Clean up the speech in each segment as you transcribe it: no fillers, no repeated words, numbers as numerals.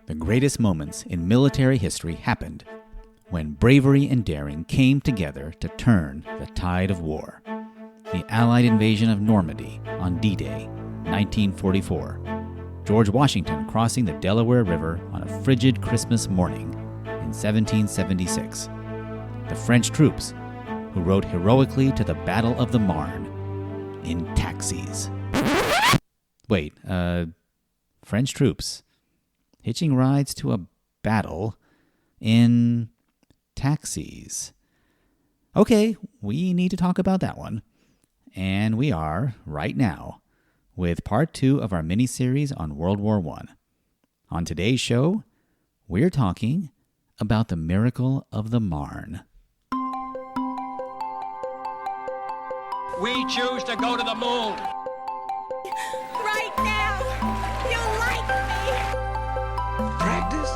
The greatest moments in military history happened when bravery and daring came together to turn the tide of war. The Allied invasion of Normandy on D-Day, 1944. George Washington crossing the Delaware River on a frigid Christmas morning in 1776. The French troops who rode heroically to the Battle of the Marne in taxis. Wait, French troops hitching rides to a battle in taxis. Okay, we need to talk about that one. And we are, right now, with part 2 of our mini-series on World War I. On today's show, we're talking about the miracle of the Marne. We choose to go to the moon. Right now, you like me. Practice?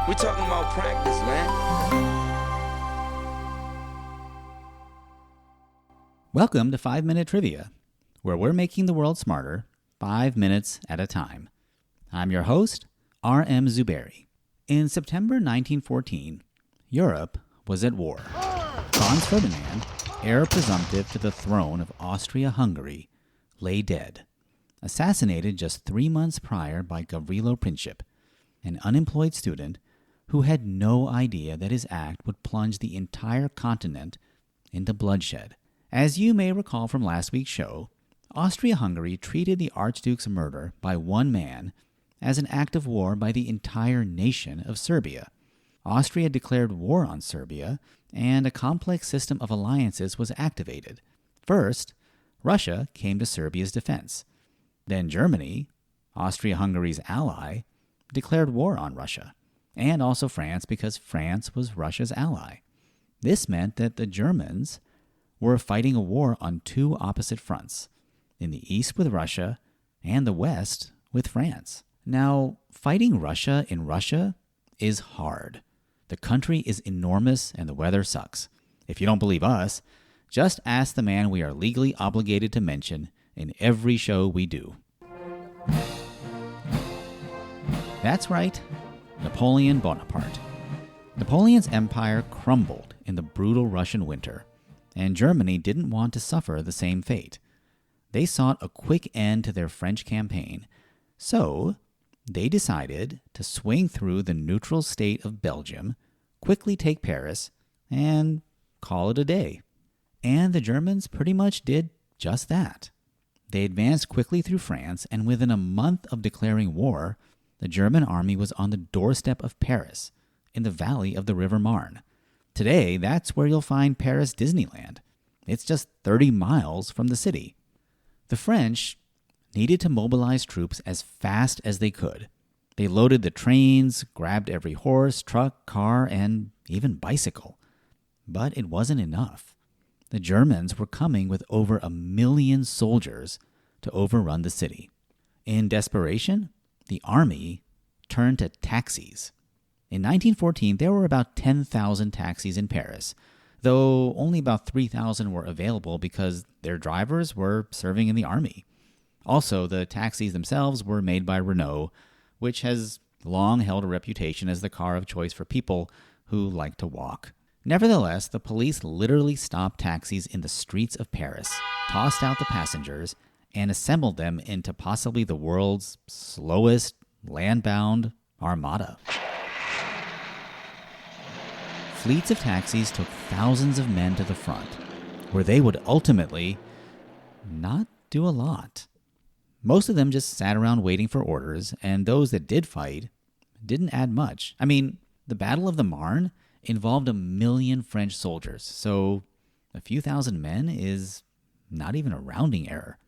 We're talking about practice, man. Welcome to 5 Minute Trivia, where we're making the world smarter 5 minutes at a time. I'm your host, R.M. Zubairi. In September 1914, Europe was at war. Franz Ferdinand, heir presumptive to the throne of Austria-Hungary, lay dead, assassinated just 3 months prior by Gavrilo Princip, an unemployed student who had no idea that his act would plunge the entire continent into bloodshed. As you may recall from last week's show, Austria-Hungary treated the Archduke's murder by one man as an act of war by the entire nation of Serbia. Austria declared war on Serbia, and a complex system of alliances was activated. First, Russia came to Serbia's defense. Then Germany, Austria-Hungary's ally, declared war on Russia, and also France because France was Russia's ally. This meant that the Germans were fighting a war on two opposite fronts, in the east with Russia and the west with France. Now, fighting Russia in Russia is hard. The country is enormous and the weather sucks. If you don't believe us, just ask the man we are legally obligated to mention in every show we do. That's right, Napoleon Bonaparte. Napoleon's empire crumbled in the brutal Russian winter, and Germany didn't want to suffer the same fate. They sought a quick end to their French campaign, so they decided to swing through the neutral state of Belgium, quickly take Paris, and call it a day. And the Germans pretty much did just that. They advanced quickly through France, and within a month of declaring war, the German army was on the doorstep of Paris, in the valley of the River Marne. Today, that's where you'll find Paris Disneyland. It's just 30 miles from the city. The French needed to mobilize troops as fast as they could. They loaded the trains, grabbed every horse, truck, car, and even bicycle. But it wasn't enough. The Germans were coming with over 1 million soldiers to overrun the city. In desperation, the army turned to taxis. In 1914, there were about 10,000 taxis in Paris, though only about 3,000 were available because their drivers were serving in the army. Also, the taxis themselves were made by Renault, which has long held a reputation as the car of choice for people who like to walk. Nevertheless, the police literally stopped taxis in the streets of Paris, tossed out the passengers, and assembled them into possibly the world's slowest land-bound armada. Fleets of taxis took thousands of men to the front, where they would ultimately not do a lot. Most of them just sat around waiting for orders, and those that did fight didn't add much. I mean, the Battle of the Marne involved 1 million French soldiers, so a few thousand men is not even a rounding error.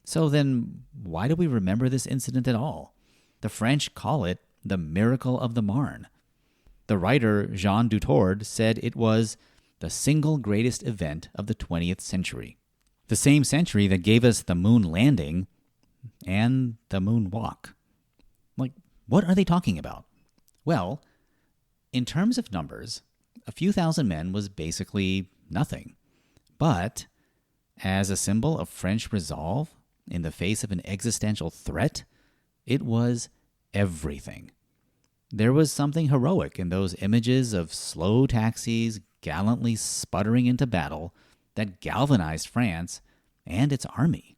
So then, why do we remember this incident at all? The French call it the miracle of the Marne. The writer Jean Dutourd said it was the single greatest event of the 20th century. The same century that gave us the moon landing and the moonwalk. Like, what are they talking about? Well, in terms of numbers, a few thousand men was basically nothing. But as a symbol of French resolve in the face of an existential threat, it was everything. There was something heroic in those images of slow taxis gallantly sputtering into battle that galvanized France and its army.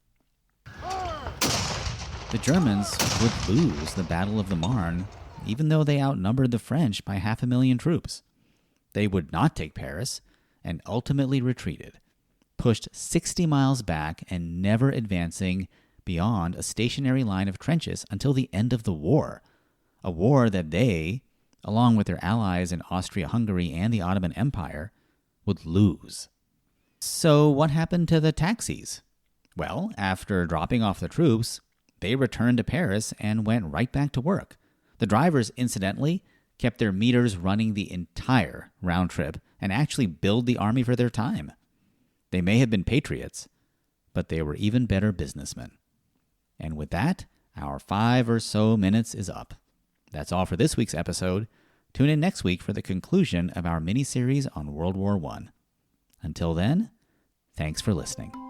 The Germans would lose the Battle of the Marne, even though they outnumbered the French by 500,000 troops. They would not take Paris and ultimately retreated, pushed 60 miles back and never advancing beyond a stationary line of trenches until the end of the war, a war that they, along with their allies in Austria-Hungary and the Ottoman Empire, would lose. So what happened to the taxis? Well, after dropping off the troops, they returned to Paris and went right back to work. The drivers, incidentally, kept their meters running the entire round trip and actually billed the army for their time. They may have been patriots, but they were even better businessmen. And with that, our 5 or so minutes is up. That's all for this week's episode. Tune in next week for the conclusion of our mini-series on World War I. Until then, thanks for listening.